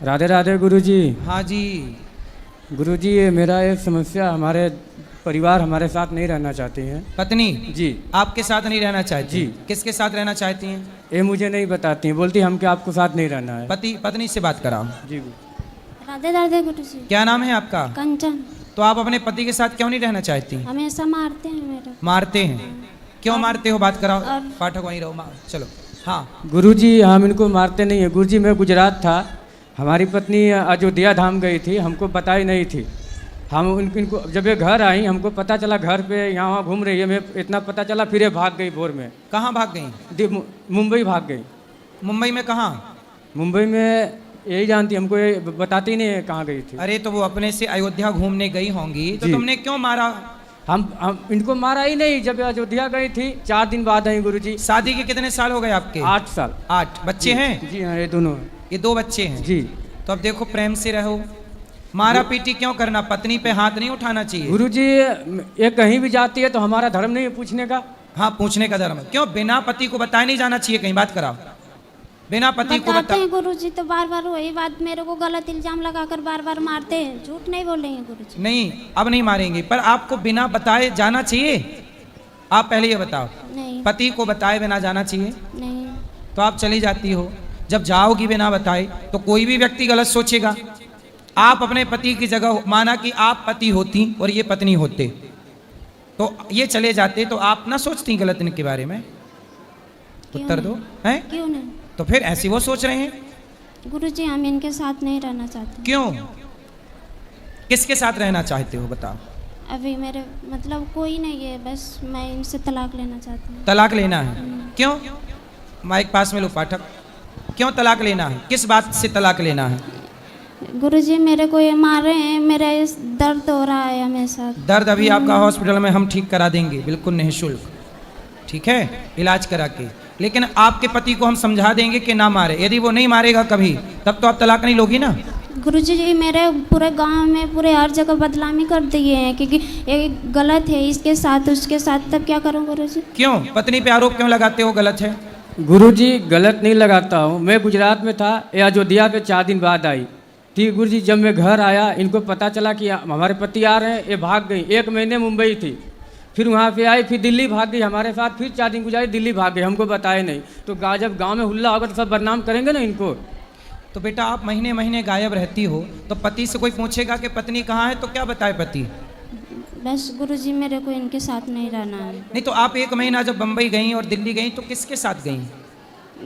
राधे राधे गुरुजी। हाँ जी। गुरुजी, ये मेरा एक समस्या, हमारे परिवार हमारे साथ नहीं रहना चाहते हैं। पत्नी जी। आपके साथ नहीं रहना चाहती? जी। किसके साथ रहना चाहती हैं? ये मुझे नहीं बताती हैं, बोलती हम क्या आपको साथ नहीं रहना है। पति पत्नी से बात कराओ। जी। राधे राधे गुरु जी। क्या नाम है आपका? कंचन। तो आप अपने पति के साथ क्यों नहीं रहना चाहती? हमेशा मारते हैं मेरे। मारते हैं? क्यों मारते हो? बात कराओ। और- पाठक वहीं रहो। चलो। हाँ। गुरुजी, हम इनको मारते नहीं है। गुरुजी, मैं गुजरात था, हमारी पत्नी अयोध्या धाम गई थी, हमको बताई नहीं थी। हम इनको जब ये घर आई, हमको पता चला घर पे यहाँ वहाँ घूम रही है, मैं इतना पता चला, फिर ये भाग गई भोर में। कहाँ भाग गई? मुंबई भाग गई। मुंबई में कहाँ? मुंबई में यही जानती, हमको ये बताती नहीं है कहाँ गई थी। अरे तो वो अपने से अयोध्या घूमने गई होंगी, तो जी। तुमने क्यों मारा? हम इनको मारा ही नहीं। जब अयोध्या गई थी 4 दिन बाद आई गुरुजी। शादी के कितने साल हो गए आपके? 8 साल। 8 बच्चे हैं? जी हाँ, ये दोनों हैं। ये 2 बच्चे हैं? जी। तो अब देखो, प्रेम से रहो। मारा पीटी क्यों करना? पत्नी पे हाथ नहीं उठाना चाहिए। गुरुजी, ये कहीं भी जाती है तो हमारा धर्म नहीं है पूछने का। हाँ, पूछने का धर्म। क्यों बिना पति को बताए नहीं जाना चाहिए कहीं? बात कराओ। बिना पति को बताते बता। हैं गुरु जी, तो बार बार वही बात मेरे को गलत इल्जाम लगाकर बार बार मारते हैं। झूठ नहीं बोलेंगे गुरु जी। नहीं, अब नहीं मारेंगे, पर आपको बिना बताए जाना चाहिए? आप पहले ये बताओ, नहीं। पति को बताए बिना जाना चाहिए? नहीं। तो आप चली जाती हो। जब जाओगी बिना बताए तो कोई भी व्यक्ति गलत सोचेगा। आप अपने पति की जगह, माना कि आप पति होती और ये पत्नी होते, तो ये चले जाते, तो आप ना सोचती गलत इनके बारे में? क्यों उत्तर नहीं? दो। हैं? क्यों नहीं? तो फिर ऐसे वो सोच रहे हैं। गुरु जी, हम इनके साथ नहीं रहना चाहते। क्यों? किसके साथ रहना चाहते हो बताओ? अभी मेरे मतलब कोई नहीं है, बस मैं इनसे तलाक लेना चाहती हूँ। तलाक लेना है? क्यों? माइक पास में लो पाठक। क्यों तलाक लेना है? किस बात से तलाक लेना है? गुरुजी, मेरे को ये मार रहे हैं, मेरा इस दर्द हो रहा है हमेशा। दर्द अभी आपका हॉस्पिटल में हम ठीक करा देंगे, बिल्कुल निःशुल्क। ठीक है, इलाज करा के। लेकिन आपके पति को हम समझा देंगे कि ना मारे। यदि वो नहीं मारेगा कभी, तब तो आप तलाक नहीं लोगी ना। गुरुजी जी, मेरे पूरे गांव में पूरे हर जगह बदनामी कर दिए हैं, क्योंकि ये गलत है, इसके साथ उसके साथ। तब क्या करूं गुरुजी? क्यों पत्नी पे आरोप क्यों लगाते हो? गलत है। गुरुजी, गलत नहीं लगाता हूँ। मैं गुजरात में था, ये अयोध्या पे 4 दिन बाद आई। ठीक गुरुजी, जब मैं घर आया, इनको पता चला कि हमारे पति आ रहे हैं, ये भाग गई। 1 महीने मुंबई थी, फिर वहाँ पे आई, फिर दिल्ली भाग गई हमारे साथ, फिर 4 दिन गुजारी, दिल्ली भाग गई, हमको बताए नहीं। तो जब गांव में हुल्ला होगा तो सब बदनाम करेंगे ना इनको। तो बेटा, आप महीने महीने गायब रहती हो, तो पति से कोई पूछेगा कि पत्नी कहाँ है, तो क्या बताए पति? बस गुरुजी, मेरे को इनके साथ नहीं रहना है। नहीं तो आप 1 महीना जब बम्बई गई और दिल्ली गई, तो किसके साथ गई?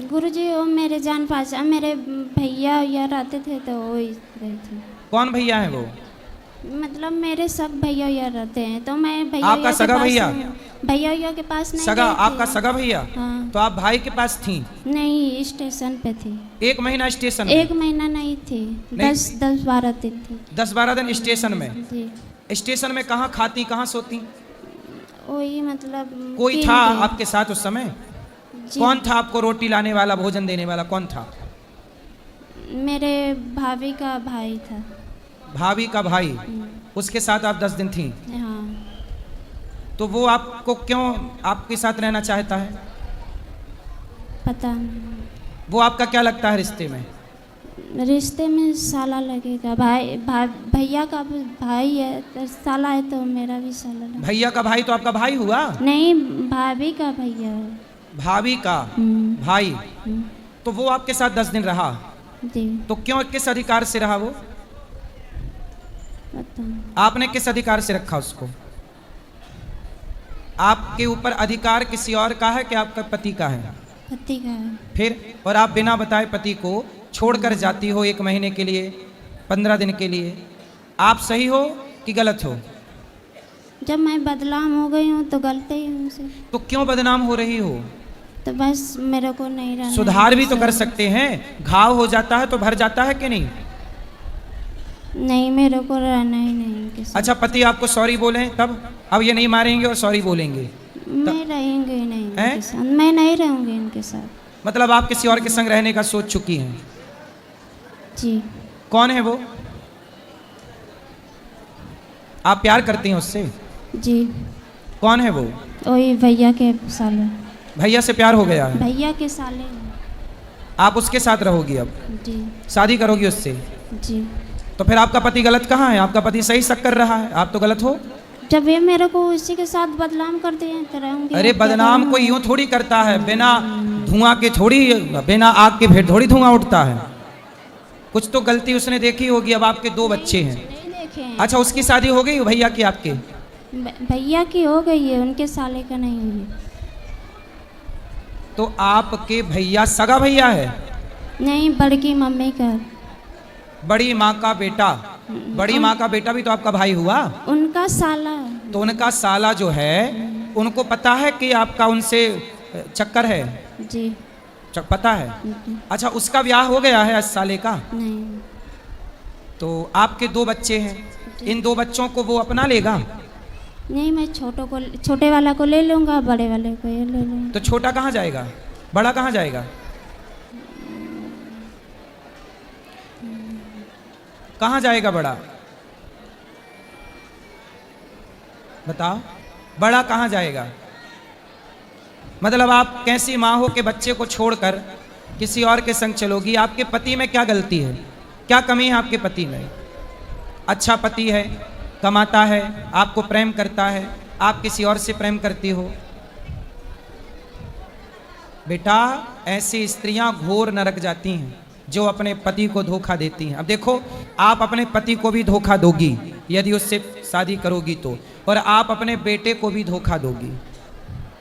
गुरुजी, वो मेरे जान पहचान, मेरे भैया या रहते थे, तो वो ही गए थे। कौन भैया है वो? मतलब मेरे सब भैया या रहते हैं, तो मैं भैया आपका के सगा पास भैया? भैया के पास नहीं सगा? गई थी। आपका सगा भैया? हाँ। तो आप भाई के पास थी? नहीं, स्टेशन पे थी। 1 महीना स्टेशन में? 1 महीना नहीं थी, नहीं? 10-12 दिन थी। 10-12 दिन स्टेशन में? जी। स्टेशन में कहाँ खाती, कहाँ सोती? वही मतलब कोई तीन था दिन। आपके साथ उस समय? जी। कौन था आपको रोटी लाने वाला, भोजन देने वाला? कौन था? मेरे भाभी का भाई था। भाभी का भाई? उसके साथ आप 10 दिन थी? हाँ। तो वो आपको क्यों आपके साथ रहना चाहता है? पता नहीं। वो आपका क्या लगता है रिश्ते में? रिश्ते में साला लगेगा। भैया का भाई है, तो साला है, तो मेरा भी साला लगेगा। भैया का भाई तो आपका भाई हुआ? नहीं, भाभी का भैया है। भाभी का भाई? हम्म। तो वो आपके साथ 10 दिन रहा, जी। तो क्यों, किस अधिकार से रहा वो? पता नहीं। आपने किस अधिकार से रखा उसको? आपके ऊपर अधिकार किसी और का है कि आपका पति का है? पति का है। फिर? और आप बिना बताए पति को छोड़कर जाती हो 1 महीने के लिए, 15 दिन के लिए। आप सही हो कि गलत हो? जब मैं बदनाम हो गई हूँ तो गलती है उनसे। तो क्यों बदनाम हो रही हो? तो बस मेरे को नहीं रहना। सुधार भी तो कर सकते हैं। घाव हो जाता है तो भर जाता है कि नहीं? नहीं, मेरे को रहना ही नहीं इनके साथ। अच्छा, पति आपको सॉरी बोले तब? अब ये नहीं मारेंगे और सॉरी बोलेंगे? मैं रहेंगे ही नहीं हैं? इनके साथ। मैं नहीं रहूंगी इनके साथ। मतलब आप किसी और के संग रहने का सोच चुकी हैं? जी। कौन है वो? आप प्यार करती हैं उससे? जी। कौन है वो? वही भैया के साले। भैया से प्यार हो गया है? भैया के साले हैं। आप उसके साथ रहोगी अब, जी शादी करोगी उससे? जी। तो फिर आपका पति गलत कहाँ है? आपका पति सही शक कर रहा है, आप तो गलत हो। जब ये मेरे को उसी के साथ बदनाम कर दिए तो रहूंगी। अरे अब क्या बदनाम करूं? कोई यूं थोड़ी करता है, बिना धुआं के थोड़ी, बिना आग के फिर थोड़ी धुआं उठता है। कुछ तो गलती उसने देखी होगी। अब आपके 2 बच्चे हैं। नहीं देखे हैं। अच्छा, उसकी शादी हो गई भैया की आपके? भैया की हो गई है, उनके साले का नहीं हुई है। तो आपके भैया सगा भैया है? नहीं, बड़की मम्मी का। बड़ी माँ का बेटा? बड़ी माँ का बेटा भी तो आपका भाई हुआ। उनका साला। तो उनका साला जो है, उनको पता है कि आपका उनसे चक्कर है? जी पता है। जी। अच्छा, उसका ब्याह हो गया है 8 साले का? नहीं। तो आपके 2 बच्चे हैं, इन 2 बच्चों को वो अपना लेगा? नहीं, मैं छोटे वाला को ले लूँगा, बड़े वाले को ये ले लूँगा। तो छोटा कहाँ जाएगा, बड़ा कहाँ जाएगा? कहाँ जाएगा बड़ा? बताओ, बड़ा कहाँ जाएगा? मतलब आप कैसी माँ हो कि बच्चे को छोड़कर किसी और के संग चलोगी? आपके पति में क्या गलती है, क्या कमी है आपके पति में? अच्छा पति है, कमाता है, आपको प्रेम करता है, आप किसी और से प्रेम करती हो। बेटा, ऐसी स्त्रियां घोर नरक जाती हैं जो अपने पति को धोखा देती हैं। अब देखो, आप अपने पति को भी धोखा दोगी यदि उससे शादी करोगी तो, और आप अपने बेटे को भी धोखा दोगी।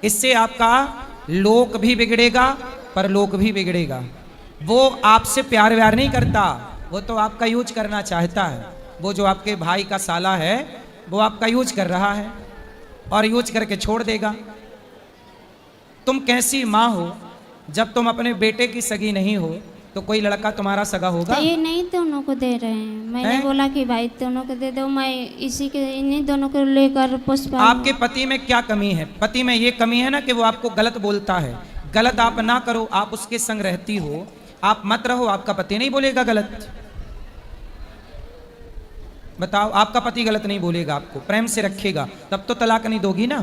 इससे आपका लोक भी बिगड़ेगा, परलोक भी बिगड़ेगा। वो आपसे प्यार व्यार नहीं करता, वो तो आपका यूज करना चाहता है। वो जो आपके भाई का साला है, वो आपका यूज कर रहा है और यूज करके छोड़ देगा। तुम कैसी माँ हो, जब तुम अपने बेटे की सगी नहीं हो तो कोई लड़का तुम्हारा सगा होगा? तो ये नहीं दोनों को दे रहे हैं। मैंने हैं? बोला कि भाई दोनों को दे दो, मैं इसी के इन्हीं दोनों को लेकर पुष्पा। आपके पति में क्या कमी है? पति में ये कमी है ना कि वो आपको गलत बोलता है। गलत आप ना करो, आप उसके संग रहती हो, आप मत रहो, आपका पति नहीं बोलेगा गलत। बताओ, आपका पति गलत नहीं बोलेगा, आपको प्रेम से रखेगा, तब तो तलाक नहीं दोगी ना?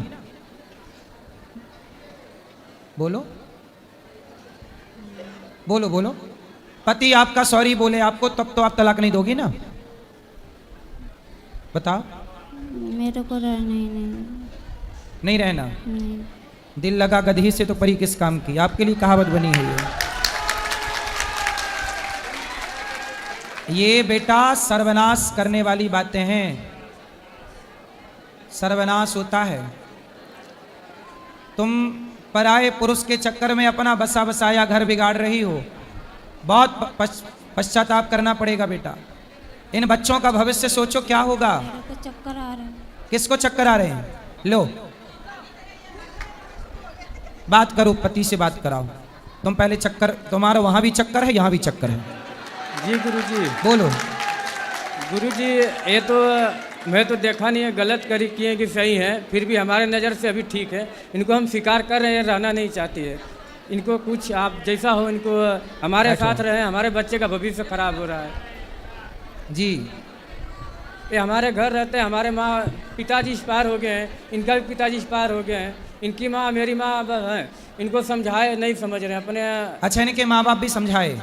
बोलो बोलो बोलो। पति आपका सॉरी बोले आपको, तब तो आप तलाक नहीं दोगी ना? बताओ। मेरे को नहीं रहना? नहीं। दिल लगा गधी से तो परी किस काम की, आपके लिए कहावत बनी है ये बेटा सर्वनाश करने वाली बातें हैं। सर्वनाश होता है। तुम पराये पुरुष के चक्कर में अपना बसा बसाया घर बिगाड़ रही हो। बहुत पश्चाताप करना पड़ेगा बेटा। इन बच्चों का भविष्य सोचो क्या होगा। मेरे को चक्कर आ रहा है। किसको चक्कर आ रहे हैं? लो, बात करो, पति से बात कराओ। तुम पहले चक्कर, तुम्हारा वहां भी चक्कर है, यहां भी चक्कर है। जी गुरुजी। बोलो। गुरुजी, ये तो मैं तो देखा नहीं है, गलत करी किए कि सही है, फिर भी हमारे नज़र से अभी ठीक है। इनको हम स्वीकार कर रहे हैं, रहना नहीं चाहती है। इनको कुछ आप जैसा हो, इनको हमारे साथ रहे। हमारे बच्चे का भविष्य खराब हो रहा है जी। ये हमारे घर रहते हैं, हमारे माँ पिताजी एक्सपायर हो गए हैं, इनका भी पिताजी एक्सपायर हो गए हैं। इनकी माँ मेरी माँ अब हैं, इनको समझाए नहीं समझ रहे हैं अपने। अच्छा, इनके माँ बाप भी समझाए?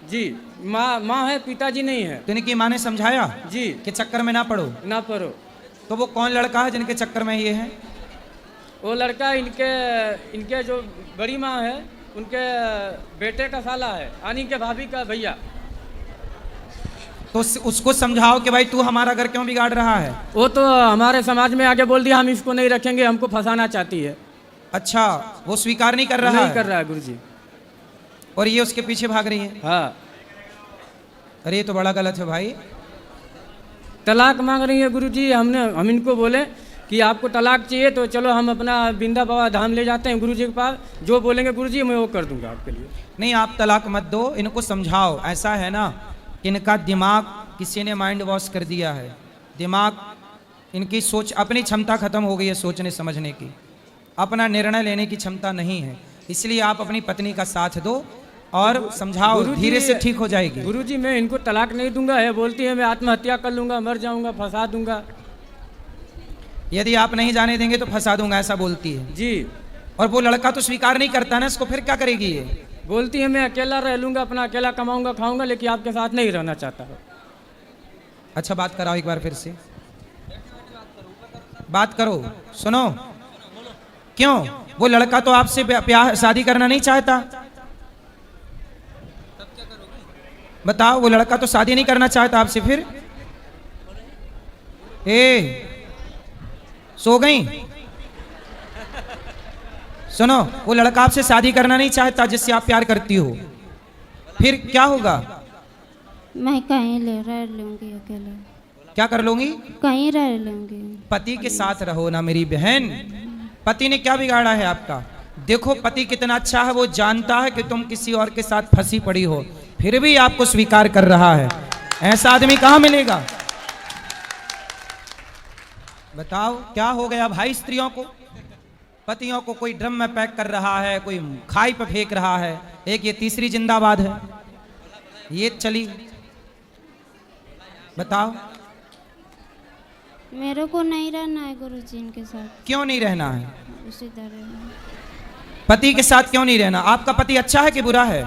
जी, माँ है, पिताजी नहीं है। तो इनकी माँ ने समझाया जी कि चक्कर में ना पड़ो? ना पढ़ो। तो वो कौन लड़का है जिनके चक्कर में ये है? वो लड़का इनके जो बड़ी माँ है, उनके बेटे का साला है, यानी के भाभी का भैया। तो उसको समझाओ कि भाई तू हमारा घर क्यों बिगाड़ रहा है। वो तो हमारे समाज में आके बोल दिया हम इसको नहीं रखेंगे, हमको फंसाना चाहती है। अच्छा, वो स्वीकार नहीं कर रहा नहीं है? कर रहा है गुरुजी। और ये उसके पीछे भाग रही है? हाँ। अरे ये तो बड़ा गलत है भाई। तलाक मांग रही है गुरुजी। हम इनको बोले कि आपको तलाक चाहिए तो चलो हम अपना बिंदा बाबा धाम ले जाते हैं गुरुजी के पास, जो बोलेंगे गुरुजी मैं वो कर दूंगा आपके लिए। नहीं, आप तलाक मत दो, इनको समझाओ। ऐसा है ना, इनका दिमाग किसी ने माइंड वॉश कर दिया है। दिमाग, इनकी सोच, अपनी क्षमता खत्म हो गई है सोचने समझने की, अपना निर्णय लेने की क्षमता नहीं है। इसलिए आप अपनी पत्नी का साथ दो और समझाओ, धीरे से ठीक हो जाएगी। गुरुजी मैं इनको तलाक नहीं दूंगा है, बोलती है मैं आत्महत्या कर लूंगा, मर जाऊंगा, फंसा दूंगा। यदि आप नहीं जाने देंगे तो फंसा दूंगा, ऐसा बोलती है जी। और वो लड़का तो स्वीकार नहीं करता ना इसको, फिर क्या करेगी ये? बोलती है मैं अकेला रह लूँगा, अपना अकेला कमाऊँगा खाऊँगा, लेकिन आपके साथ नहीं रहना चाहता हूँ। अच्छा बात कराओ एक बार फिर से, बात करो, सुनो। क्यों? वो लड़का तो आपसे प्यार शादी करना नहीं चाहता। बताओ, वो लड़का तो शादी नहीं करना चाहता आपसे, फिर सो गई? सुनो, वो लड़का आपसे शादी करना नहीं चाहता जिससे आप प्यार करती हो, फिर क्या होगा? मैं कहीं रह लूँगी अकेले। क्या कर लूंगी? कहीं रह लूँगी। पति के साथ रहो ना मेरी बहन। पति ने क्या बिगाड़ा है आपका? देखो पति कितना अच्छा है, वो जानता है कि तुम किसी और के साथ फंसी पड़ी हो, फिर भी आपको स्वीकार कर रहा है। ऐसा आदमी कहाँ मिलेगा? बताओ क्या हो गया भाई स्त्रियों को? पतियों को कोई ड्रम में पैक कर रहा है, कोई खाई पे फेंक रहा है। एक ये तीसरी जिंदाबाद है, ये चली। बताओ। मेरे को नहीं रहना है गुरुजी इनके साथ। क्यों नहीं रहना है? उसी तरह पति के साथ क्यों नहीं रहना? आपका पति अच्छा है कि बुरा है?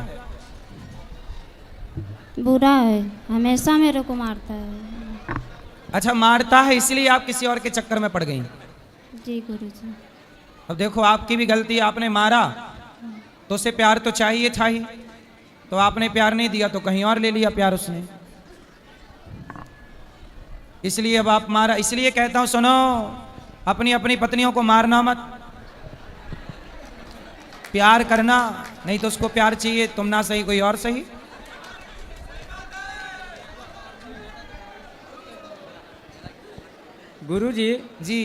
बुरा है, हमेशा मेरे को मारता है। अच्छा मारता है, इसलिए आप किसी और के चक्कर में पड़ गई। जी गुरुजी। अब देखो आपकी भी गलती, आपने मारा तो उसे प्यार तो चाहिए था ही, तो आपने प्यार नहीं दिया तो कहीं और ले लिया प्यार उसने, इसलिए अब आप मारा। इसलिए कहता हूं सुनो, अपनी अपनी पत्नियों को मारना मत, प्यार करना। नहीं तो उसको प्यार चाहिए, तुम ना सही कोई और सही। गुरुजी जी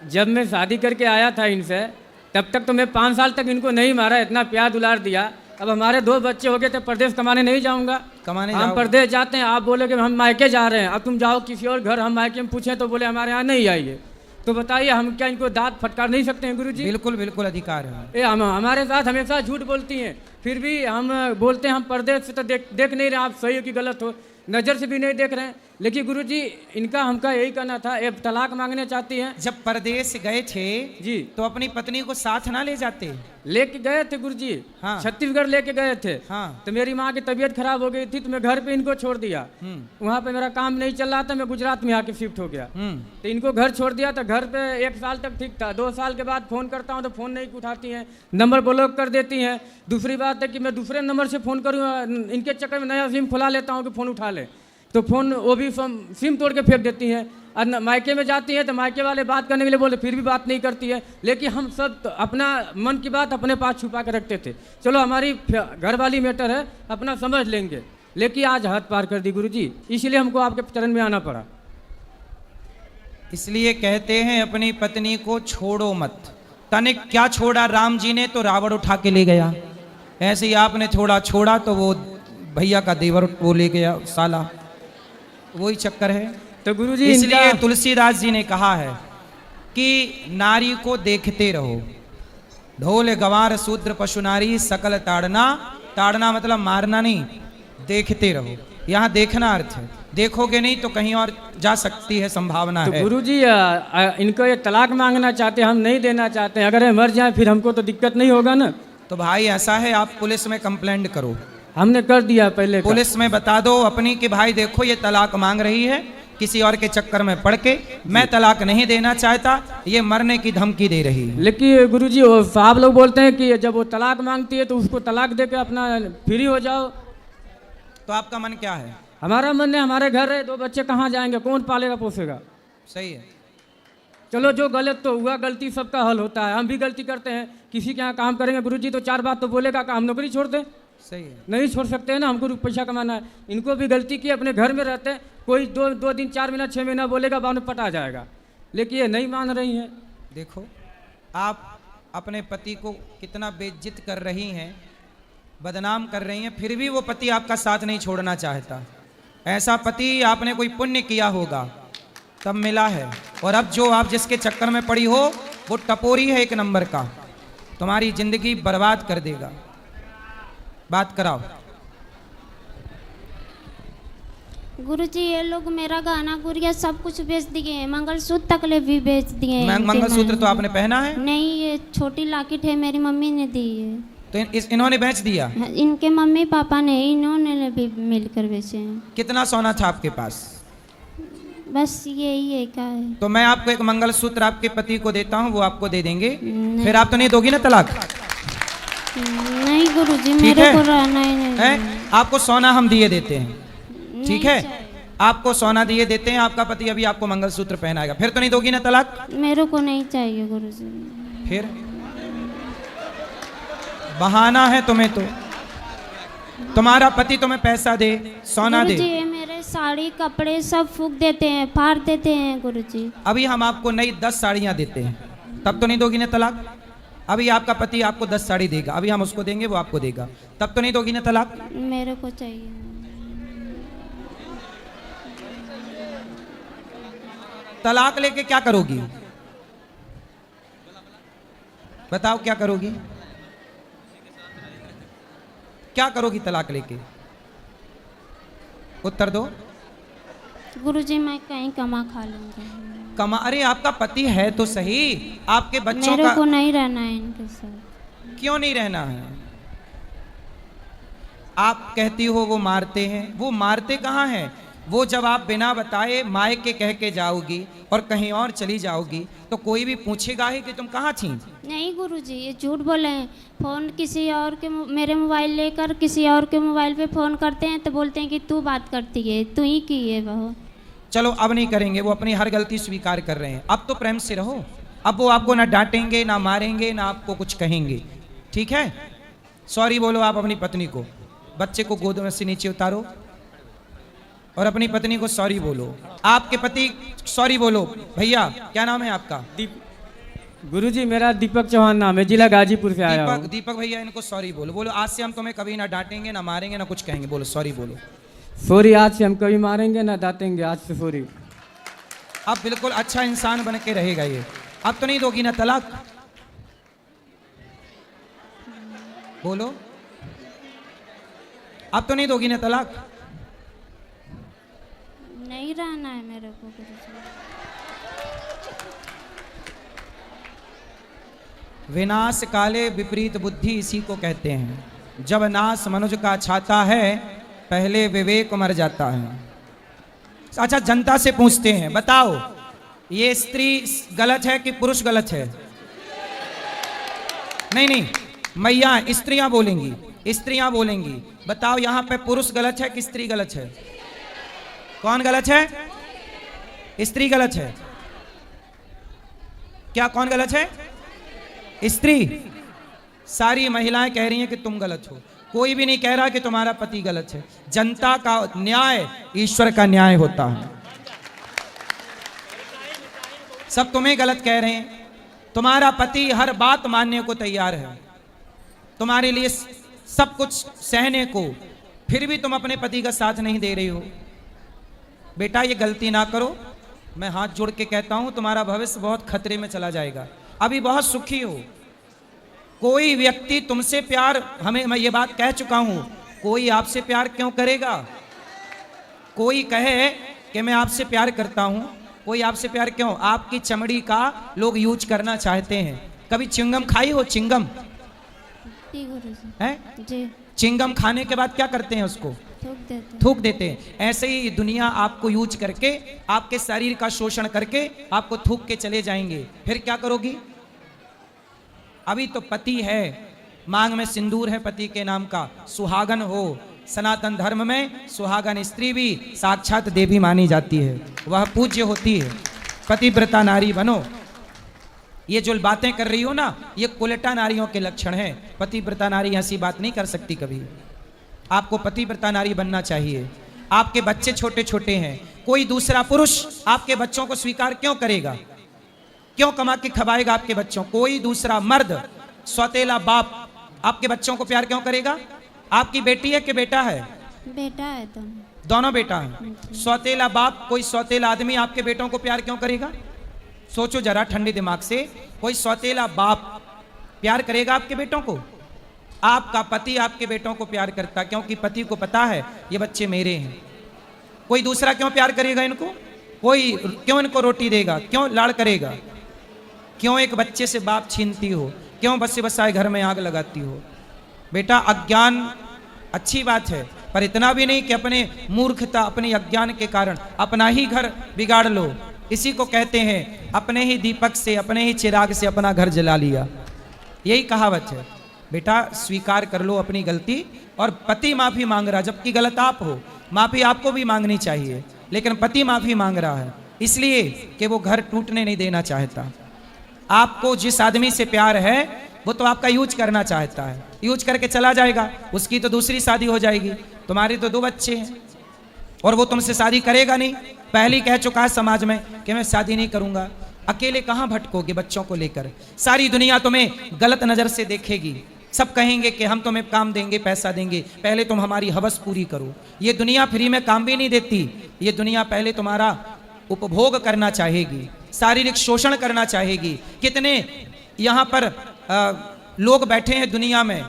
जब मैं शादी करके आया था इनसे, तब तक तो मैं 5 साल तक इनको नहीं मारा, इतना प्यार दुलार दिया। अब हमारे 2 बच्चे हो गए थे, परदेश कमाने नहीं जाऊंगा। कमाने हम जाओगे? परदेश जाते हैं, आप बोले कि हम मायके जा रहे हैं, अब तुम जाओ किसी और घर। हम मायके में पूछे तो बोले हमारे यहाँ नहीं आइए। तो बताइए हम क्या इनको दांत फटकार नहीं सकते हैं गुरुजी? बिल्कुल बिल्कुल अधिकार है। ये हम हमारे साथ हमेशा झूठ बोलती हैं, फिर भी हम बोलते हैं हम परदेश से तो देख नहीं रहे आप सही हो कि गलत हो, नज़र से भी नहीं देख रहे हैं। लेकिन गुरुजी इनका हमका यही करना था, ये तलाक मांगने चाहती हैं। जब परदेश गए थे जी तो अपनी पत्नी को साथ ना ले जाते? लेके गए थे गुरुजी, हाँ। छत्तीसगढ़ लेके गए थे। हाँ। तो मेरी माँ की तबीयत खराब हो गई थी, तो मैं घर पे इनको छोड़ दिया। वहाँ पे मेरा काम नहीं चल रहा था, मैं गुजरात में आके शिफ्ट हो गया। तो इनको घर छोड़ दिया, तो घर पे 1 साल तक ठीक था। 2 साल के बाद फ़ोन करता हूँ तो फ़ोन नहीं उठाती हैं, नंबर ब्लॉक कर देती हैं। दूसरी बात है कि मैं दूसरे नंबर से फ़ोन करूँ, इनके चक्कर में नया सिम खुला लेता हूँ कि फ़ोन उठा ले, तो फ़ोन वो भी सिम तोड़ के फेंक देती हैं। और मायके में जाती हैं तो मायके वाले बात करने के लिए बोले, फिर भी बात नहीं करती है। लेकिन हम सब तो अपना मन की बात अपने पास छुपा के रखते थे, चलो हमारी घर वाली मैटर है, अपना समझ लेंगे। लेकिन आज हद पार कर दी गुरुजी, इसलिए हमको आपके चरण में आना पड़ा। इसलिए कहते हैं अपनी पत्नी को छोड़ो मत। तनिक क्या छोड़ा राम जी ने, तो रावण उठा के ले गया। ऐसे ही आपने थोड़ा छोड़ा तो वो भैया का देवर वो ले गया साला, वही चक्कर है। तो गुरुजी इसलिए तुलसीदास जी ने कहा है कि नारी को देखते रहो, ढोल गवार शूद्र पशु नारी सकल ताड़ना। ताड़ना मतलब मारना नहीं, देखते रहो। यहाँ देखना अर्थ है, देखोगे नहीं तो कहीं और जा सकती है, संभावना तो है। गुरुजी इनको ये तलाक मांगना चाहते, हम नहीं देना चाहते हैं। अगर ये मर जाए फिर हमको तो दिक्कत नहीं होगा ना? तो भाई ऐसा है, आप पुलिस में कंप्लेंट करो। हमने कर दिया पहले का। पुलिस में बता दो अपनी कि भाई देखो ये तलाक मांग रही है किसी और के चक्कर में पड़ के, मैं तलाक नहीं देना चाहता, ये मरने की धमकी दे रही है। लेकिन गुरुजी वो साहब लोग बोलते हैं कि जब वो तलाक मांगती है तो उसको तलाक दे के अपना फ्री हो जाओ। तो आपका मन क्या है? हमारा मन है, हमारे घर है, 2 बच्चे कहाँ जाएंगे, कौन पालेगा पोसेगा? सही है। चलो जो गलत तो हुआ, गलती सबका हल होता है, हम भी गलती करते हैं। किसी के यहाँ काम करेंगे गुरुजी तो 4 बात तो बोलेगा कि हम नौकरी छोड़ दें, सही है। नहीं छोड़ सकते हैं ना, हमको पैसा कमाना है। इनको भी गलती की, अपने घर में रहते हैं, कोई 2 दिन 4 महीना 6 महीना बोलेगा, बाद में पटा जाएगा। लेकिन ये नहीं मान रही हैं। देखो आप अपने पति को कितना बेइज्जत कर रही हैं, बदनाम कर रही हैं, फिर भी वो पति आपका साथ नहीं छोड़ना चाहता। ऐसा पति आपने कोई पुण्य किया होगा तब मिला है। और अब जो आप जिसके चक्कर में पड़ी हो वो टपोरी है, 1 नंबर का, तुम्हारी जिंदगी बर्बाद कर देगा। बात कराओ। गुरुजी ये लोग मेरा गहना गुड़िया सब कुछ बेच दिए हैं, मंगलसूत्र तक ले भी बेच दिए हैं। मंगलसूत्र तो आपने पहना है? नहीं, ये छोटी लॉकेट है, मेरी मम्मी ने दी है। तो इन्होंने बेच दिया। इनके मम्मी पापा ने, इन्होंने भी मिलकर बेचे हैं। कितना सोना था आपके पास? बस यही है, क्या है। तो मैं आपको एक मंगलसूत्र आपके पति को देता हूँ, वो आपको दे देंगे। फिर आप तो नहीं दोगी ना तलाक? नहीं गुरुजी, ठीक मेरे है? को रहना ही नहीं है? आपको सोना हम दिए देते हैं, ठीक नहीं है? चाहिए। आपको सोना दिए देते हैं, आपका पति अभी आपको मंगलसूत्र पहनाएगा। फिर तो नहीं दोगी ना तलाक? मेरे को नहीं चाहिए गुरुजी। फिर बहाना है तुम्हें, तो तुम्हारा पति तुम्हें पैसा दे, सोना दे। गुरुजी ये मेरे साड़ी कपड़े सब फूक देते हैं, फाड़ देते हैं गुरुजी। अभी हम आपको नई 10 साड़ियां देते हैं, तब तो नहीं दोगी ना तलाक? अभी आपका पति आपको 10 साड़ी देगा, अभी हम उसको देंगे, वो आपको देगा, तब तो नहीं दोगी ना तलाक? मेरे को चाहिए। तलाक लेके क्या करोगी? बताओ क्या करोगी? क्या करोगी तलाक लेके? उत्तर दो। गुरुजी मैं कहीं कमा खा लूंगा। कमा? अरे आपका पति है तो सही, आपके बच्चों मेरे का को नहीं रहना है इनके साथ। क्यों नहीं रहना है? आप कहती हो वो मारते हैं, वो मारते कहाँ हैं? वो जब आप बिना बताए मायके कह के जाओगी और कहीं और चली जाओगी तो कोई भी पूछेगा ही कि तुम कहाँ थी। नहीं गुरुजी ये झूठ बोले हैं। फ़ोन किसी और के मेरे मोबाइल लेकर किसी और के मोबाइल पे फ़ोन करते हैं तो बोलते हैं कि तू बात करती है, तू ही की है बहू। चलो अब नहीं करेंगे, वो अपनी हर गलती स्वीकार कर रहे हैं। अब तो प्रेम से रहो, अब वो आपको ना डांटेंगे ना मारेंगे ना आपको कुछ कहेंगे, ठीक है? सॉरी बोलो आप अपनी पत्नी को, बच्चे को गोद में से नीचे उतारो और अपनी पत्नी को सॉरी बोलो। आपके पति सॉरी बोलो। भैया क्या नाम है आपका? गुरुजी मेरा दीपक चौहान नाम है, जिला गाजीपुर से आया दीपक। हूँ। दीपक भैया इनको सॉरी बोलो। बोलो आज से हम तुम्हें कभी ना डांटेंगे ना मारेंगे ना कुछ कहेंगे। बोलो सॉरी बोलो। सॉरी, आज से हम कभी मारेंगे ना डांटेंगे, आज से सॉरी। अब बिल्कुल अच्छा इंसान बन के रहेगा ये। अब तो नहीं दोगी ना तलाक? बोलो अब तो नहीं दोगी ना तलाक? नहीं रहना है मेरे को गुरुजी। विनाश काले विपरीत बुद्धि इसी को कहते हैं। जब नाश मनुष्य का छाता है पहले विवेक मर जाता है। अच्छा जनता से पूछते हैं, बताओ ये स्त्री गलत है कि पुरुष गलत है? नहीं नहीं मैया स्त्रियां बोलेंगी, स्त्रियां बोलेंगी। बताओ यहाँ पे पुरुष गलत है कि स्त्री गलत है? कौन गलत है? स्त्री गलत है। क्या कौन गलत है? स्त्री। सारी महिलाएं कह रही हैं कि तुम गलत हो, कोई भी नहीं कह रहा कि तुम्हारा पति गलत है। जनता का न्याय ईश्वर का न्याय होता है। सब तुम्हें गलत कह रहे हैं। तुम्हारा पति हर बात मानने को तैयार है, तुम्हारे लिए सब कुछ सहने को, फिर भी तुम अपने पति का साथ नहीं दे रही हो। बेटा ये गलती ना करो, मैं हाथ जोड़ के कहता हूं तुम्हारा भविष्य बहुत खतरे में चला जाएगा। अभी बहुत सुखी हो। कोई व्यक्ति तुमसे प्यार, मैं ये बात कह चुका हूं, कोई आपसे प्यार क्यों करेगा? कोई कहे कि मैं आपसे प्यार करता हूं, कोई आपसे प्यार क्यों? आपकी चमड़ी का लोग यूज करना चाहते हैं। कभी चिंगम खाई हो? चिंगम जी गुरुजी। है? जी। चिंगम खाने के बाद क्या करते हैं? उसको थूक देते हैं। ऐसे ही दुनिया आपको यूज करके, आपके शरीर का शोषण करके आपको थूक के चले जाएंगे। फिर क्या करोगी? अभी तो पति है, मांग में सिंदूर है पति के नाम का, सुहागन हो। सनातन धर्म में सुहागन स्त्री भी साक्षात देवी मानी जाती है, वह पूज्य होती है। पतिव्रता नारी बनो। ये जो बातें कर रही हो ना, ये कुलटा नारियों के लक्षण हैं। पतिव्रता नारी ऐसी बात नहीं कर सकती कभी। आपको पतिव्रता नारी बनना चाहिए। आपके बच्चे छोटे छोटे हैं, कोई दूसरा पुरुष आपके बच्चों को स्वीकार क्यों करेगा? क्यों कमा के खवाएगा आपके बच्चों? कोई दूसरा मर्द, सौतेला बाप आपके बच्चों को प्यार क्यों करेगा? आपकी बेटी है कि बेटा है? बेटा है दोनों बेटा है। सौतेला बाप, कोई सौतेला आदमी आपके बेटों को प्यार क्यों करेगा? सोचो जरा ठंडे दिमाग से। कोई सौतेला बाप प्यार करेगा आपके बेटों को? आपका पति आपके बेटों को प्यार करता, क्योंकि पति को पता है ये बच्चे मेरे हैं। कोई दूसरा क्यों प्यार करेगा इनको? कोई क्यों इनको रोटी देगा? क्यों लाड़ करेगा? क्यों एक बच्चे से बाप छीनती हो? क्यों बसे बसाए घर में आग लगाती हो? बेटा अज्ञान अच्छी बात है, पर इतना भी नहीं कि अपने मूर्खता अपने अज्ञान के कारण अपना ही घर बिगाड़ लो। इसी को कहते हैं अपने ही दीपक से अपने ही चिराग से अपना घर जला लिया, यही कहावत है। बेटा स्वीकार कर लो अपनी गलती, और पति माफी मांग रहा, जबकि गलत आप हो, माफी आपको भी मांगनी चाहिए, लेकिन पति माफी मांग रहा है इसलिए कि वो घर टूटने नहीं देना चाहता। आपको जिस आदमी से प्यार है वो तो आपका यूज करना चाहता है, यूज करके चला जाएगा, उसकी तो दूसरी शादी हो जाएगी, तुम्हारे तो 2 बच्चे हैं और वो तुमसे शादी करेगा नहीं। पहले कह चुका है समाज में कि मैं शादी नहीं करूंगा। अकेले कहाँ भटकोगे बच्चों को लेकर? सारी दुनिया तुम्हें गलत नजर से देखेगी, सब कहेंगे कि हम तुम्हें काम देंगे, पैसा देंगे, पहले तुम हमारी हवस पूरी करो। ये दुनिया फ्री में काम भी नहीं देती, ये दुनिया पहले तुम्हारा उपभोग करना चाहेगी, शारीरिक शोषण करना चाहेगी। कितने यहाँ पर लोग बैठे हैं दुनिया में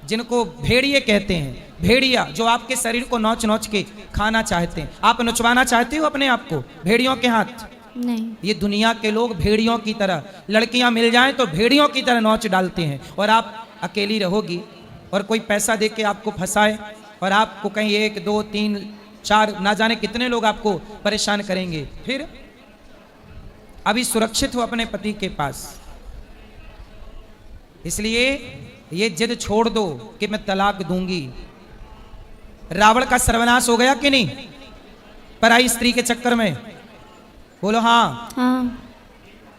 जिनको भेड़िए कहते हैं, भेड़िया जो आपके शरीर को नोच नोच के खाना चाहते हैं। आप नोचवाना चाहते हो अपने आप को भेड़ियों के हाथ? नहीं। ये दुनिया के लोग भेड़ियों की तरह, लड़कियां मिल जाएं तो भेड़ियों की तरह नोच डालते हैं, और आप अकेली रहोगी और कोई पैसा दे के आपको फंसाए और आपको कहीं 1 2 3 4 ना जाने कितने लोग आपको परेशान करेंगे। फिर अभी सुरक्षित हो अपने पति के पास, इसलिए ये जिद छोड़ दो कि मैं तलाक दूंगी। रावण का सर्वनाश हो गया कि नहीं पराई स्त्री के चक्कर में? बोलो हाँ। हाँ।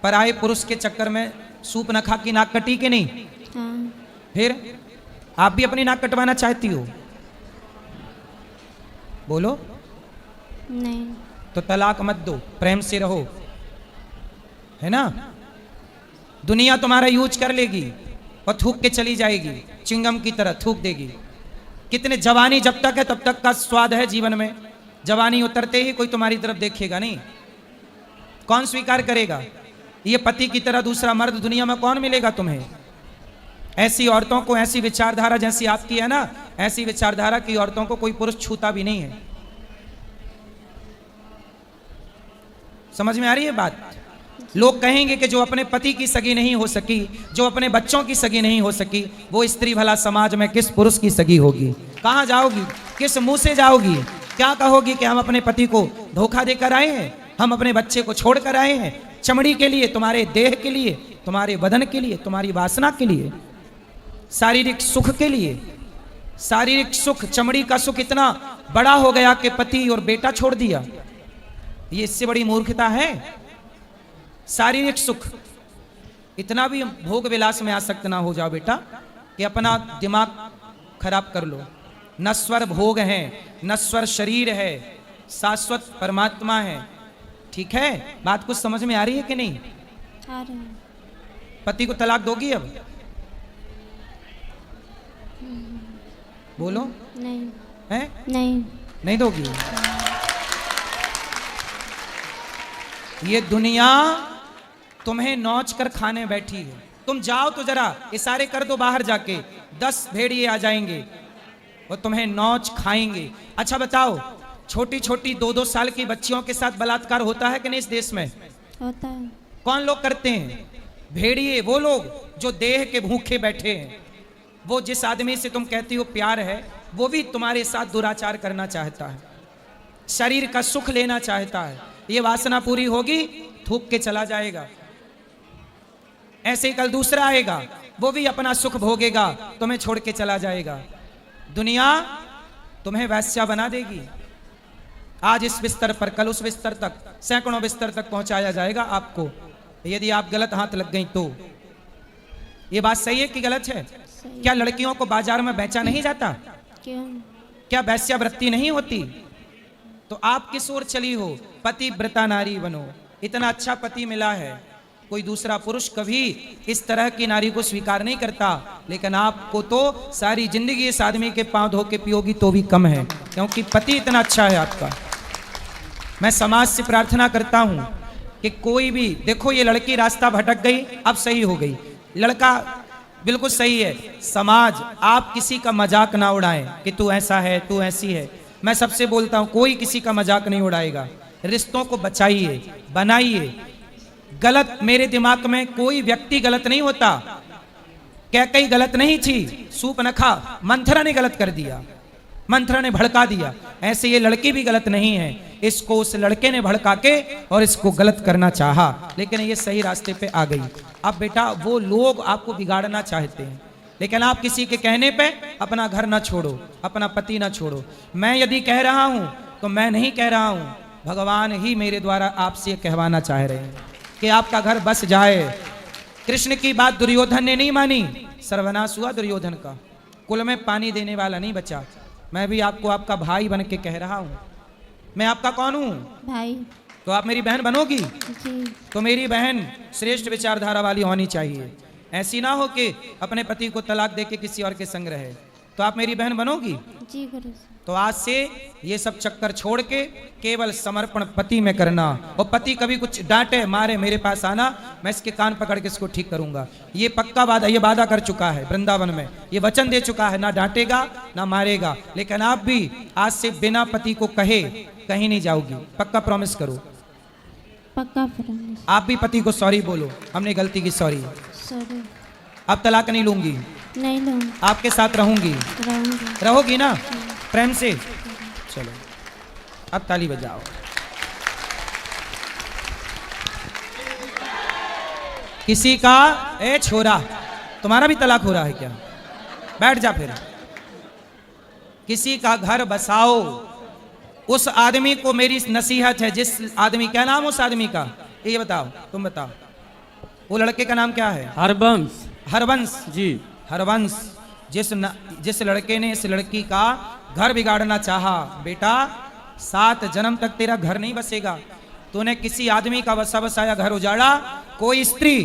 पराये पुरुष के चक्कर में सूप न खा की नाक कटी कि नहीं? हाँ। फिर आप भी अपनी नाक कटवाना चाहती हो? बोलो। नहीं। तो तलाक मत दो, प्रेम से रहो, है ना? दुनिया तुम्हारा यूज कर लेगी और थूक के चली जाएगी, चिंगम की तरह थूक देगी। कितने जवानी जब तक है तब तक का स्वाद है जीवन में, जवानी उतरते ही कोई तुम्हारी तरफ देखेगा नहीं। कौन स्वीकार करेगा? ये पति की तरह दूसरा मर्द दुनिया में कौन मिलेगा तुम्हें? ऐसी औरतों को, ऐसी विचारधारा जैसी आपकी है ना, ऐसी विचारधारा की औरतों को कोई पुरुष छूता भी नहीं है। समझ में आ रही है बात? लोग कहेंगे कि जो अपने पति की सगी नहीं हो सकी, जो अपने बच्चों की सगी नहीं हो सकी, वो स्त्री भला समाज में किस पुरुष की सगी होगी? कहां जाओगी? किस मुंह से जाओगी? क्या कहोगी कि हम अपने पति को धोखा देकर आए हैं, हम अपने बच्चे को छोड़कर आए हैं, चमड़ी के लिए, तुम्हारे देह के लिए, तुम्हारे बदन के लिए, तुम्हारी वासना के लिए, शारीरिक सुख के लिए। शारीरिक सुख, चमड़ी का सुख इतना बड़ा हो गया कि पति और बेटा छोड़ दिया। ये इससे बड़ी मूर्खता है? शारीरिक सुख, इतना भी भोग विलास में आसक्त ना हो जाओ बेटा कि अपना दिमाग खराब कर लो। नश्वर भोग है, नश्वर शरीर है, शाश्वत परमात्मा है। ठीक है, बात कुछ समझ में आ रही है कि नहीं? आ रही है। पति को तलाक दोगी अब? बोलो। नहीं। है? नहीं। नहीं दोगी? ये दुनिया तुम्हें नोच कर खाने बैठी है। तुम जाओ तो जरा इशारे कर दो बाहर जाके, 10 भेड़िए आ जाएंगे और तुम्हें नोच खाएंगे। अच्छा बताओ, छोटी छोटी 2-2 साल की बच्चियों के साथ बलात्कार होता है कि नहीं इस देश में? होता है। कौन लोग करते हैं? भेड़िए, वो लोग जो देह के भूखे बैठे हैं। वो जिस आदमी से तुम कहती हो प्यार है, वो भी तुम्हारे साथ दुराचार करना चाहता है, शरीर का सुख लेना चाहता है। ये वासना पूरी होगी, थूक के चला जाएगा। ऐसे ही कल दूसरा आएगा, वो भी अपना सुख भोगेगा, तुम्हें छोड़ के चला जाएगा। दुनिया तुम्हें वैश्या बना देगी। आज इस बिस्तर पर, कल उस बिस्तर तक, सैकड़ों बिस्तर तक पहुंचाया जाएगा आपको, यदि आप गलत हाथ लग गई तो। ये बात सही है कि गलत है? क्या लड़कियों को बाजार में बेचा नहीं जाता? क्यों? क्या वैश्यावृत्ति नहीं होती? तो आप किस ओर चली हो? पतिव्रता नारी बनो। इतना अच्छा पति मिला है, कोई दूसरा पुरुष कभी इस तरह की नारी को स्वीकार नहीं करता, लेकिन आपको तो सारी जिंदगी इस आदमी के पांव धो के पियोगी तो भी कम है, क्योंकि पति इतना अच्छा है आपका। मैं समाज से प्रार्थना करता हूं कि कोई भी, देखो ये लड़की रास्ता भटक गई, अब सही हो गई, लड़का बिल्कुल सही है। समाज, आप किसी का मजाक ना उड़ाएं कि तू ऐसा है, तू ऐसी है। मैं सबसे बोलता हूं, कोई किसी का मजाक नहीं उड़ाएगा। रिश्तों को बचाइए, बनाइए। गलत, मेरे दिमाग में कोई व्यक्ति गलत नहीं होता कैकई गलत नहीं थी, सूपनखा मंथरा ने गलत कर दिया, मंथरा ने भड़का दिया। ऐसे ये लड़की भी गलत नहीं है, इसको उस लड़के ने भड़का के और इसको गलत करना चाहा, लेकिन ये सही रास्ते पे आ गई। अब बेटा वो लोग आपको बिगाड़ना चाहते हैं, लेकिन आप किसी के कहने पे अपना घर ना छोड़ो, अपना पति ना छोड़ो। मैं यदि कह रहा हूं तो मैं नहीं कह रहा हूं, भगवान ही मेरे द्वारा आपसे ये कहवाना चाह रहे हैं कि आपका घर बस जाए। कृष्ण की बात दुर्योधन ने नहीं मानी, सर्वनाश हुआ दुर्योधन का, कुल में पानी देने वाला नहीं बचा। मैं भी आपको आपका भाई बन के कह रहा हूं, मैं आपका कौन हूं? भाई। तो आप मेरी बहन बनोगी? जी। तो मेरी बहन श्रेष्ठ विचारधारा वाली होनी चाहिए, ऐसी ना हो कि अपने पति को तलाक दे के किसी और के संग रहे। तो आप मेरी बहन बनोगी? जी गुरुजी। तो आज से ये सब चक्कर छोड़ के केवल समर्पण पति में करना, और पति कभी कुछ डांटे मारे मेरे पास आना, मैं इसके कान पकड़ के इसको ठीक करूंगा। ये पक्का वादा, ये वादा कर चुका है वृंदावन में, ये वचन दे चुका है, ना डांटेगा ना मारेगा। लेकिन आप भी आज से बिना पति को कहे कहीं नहीं जाओगी, पक्का प्रॉमिस करो। पक्का प्रॉमिस। आप भी पति को सॉरी बोलो, हमने गलती की, सॉरी। सॉरी। अब तलाक नहीं लूंगी, नहीं लूँगी। आपके साथ रहूंगी, रहूँगी। रहोगी ना प्रेम से? चलो अब ताली बजाओ। किसी का ए छोरा, तुम्हारा भी तलाक हो रहा है क्या? बैठ जा फिर। किसी का घर बसाओ, उस आदमी को मेरी नसीहत है, जिस आदमी, क्या नाम उस आदमी का ये बताओ, तुम बताओ। वो लड़के का नाम क्या है? हरबंश। हरवंश जी। हरवंश। जिस लड़के ने इस लड़की का घर बिगाड़ना चाहा, बेटा 7 जन्म तक तेरा घर नहीं बसेगा। तूने किसी आदमी का वसा बसाया घर उजाड़ा, कोई स्त्री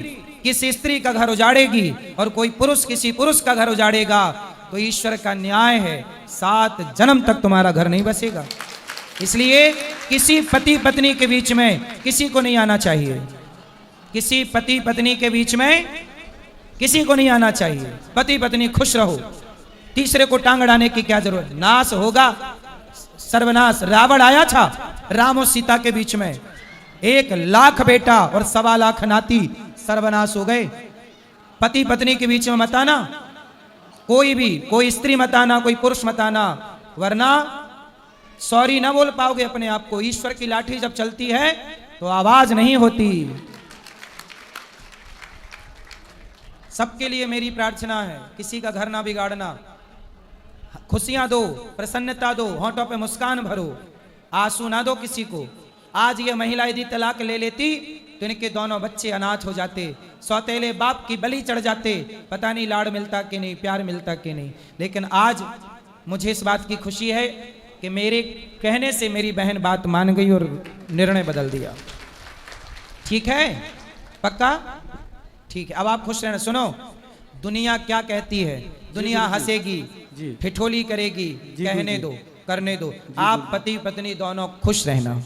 किसी स्त्री का घर उजाड़ेगी और कोई पुरुष किसी पुरुष का घर उजाड़ेगा, तो ईश्वर का न्याय है 7 जन्म तक तुम्हारा घर नहीं बसेगा। इसलिए किसी पति पत्नी के बीच में किसी को नहीं आना चाहिए, किसी पति पत्नी के बीच में किसी को नहीं आना चाहिए। पति पत्नी खुश रहो, तीसरे को टांग अड़ाने की क्या जरूरत? नाश होगा सर्वनाश। रावण आया था राम और सीता के बीच में, 1 लाख बेटा और 1.25 लाख नाती, सर्वनाश हो गए। पति पत्नी के बीच में मत आना, कोई भी, कोई स्त्री मत आना, कोई पुरुष मत आना, वरना सॉरी ना बोल पाओगे अपने आप को। ईश्वर की लाठी जब चलती है तो आवाज नहीं होती। सबके लिए मेरी प्रार्थना है, किसी का घर ना बिगाड़ना, खुशियां दो, प्रसन्नता दो, होंठों पे मुस्कान भरो, आंसू ना दो किसी को। आज ये महिला यदि तलाक ले लेती तो इनके दोनों बच्चे अनाथ हो जाते, सौतेले बाप की बलि चढ़ जाते, पता नहीं लाड़ मिलता कि नहीं, प्यार मिलता कि नहीं। लेकिन आज मुझे इस बात की खुशी है कि मेरे कहने से मेरी बहन बात मान गई और निर्णय बदल दिया। ठीक है? पक्का? ठीक है। अब आप खुश रहना। सुनो, दुनिया क्या कहती है, दुनिया हंसेगी, ठिठोली करेगी, कहने दो, करने दो। आप पति पत्नी दोनों खुश रहना।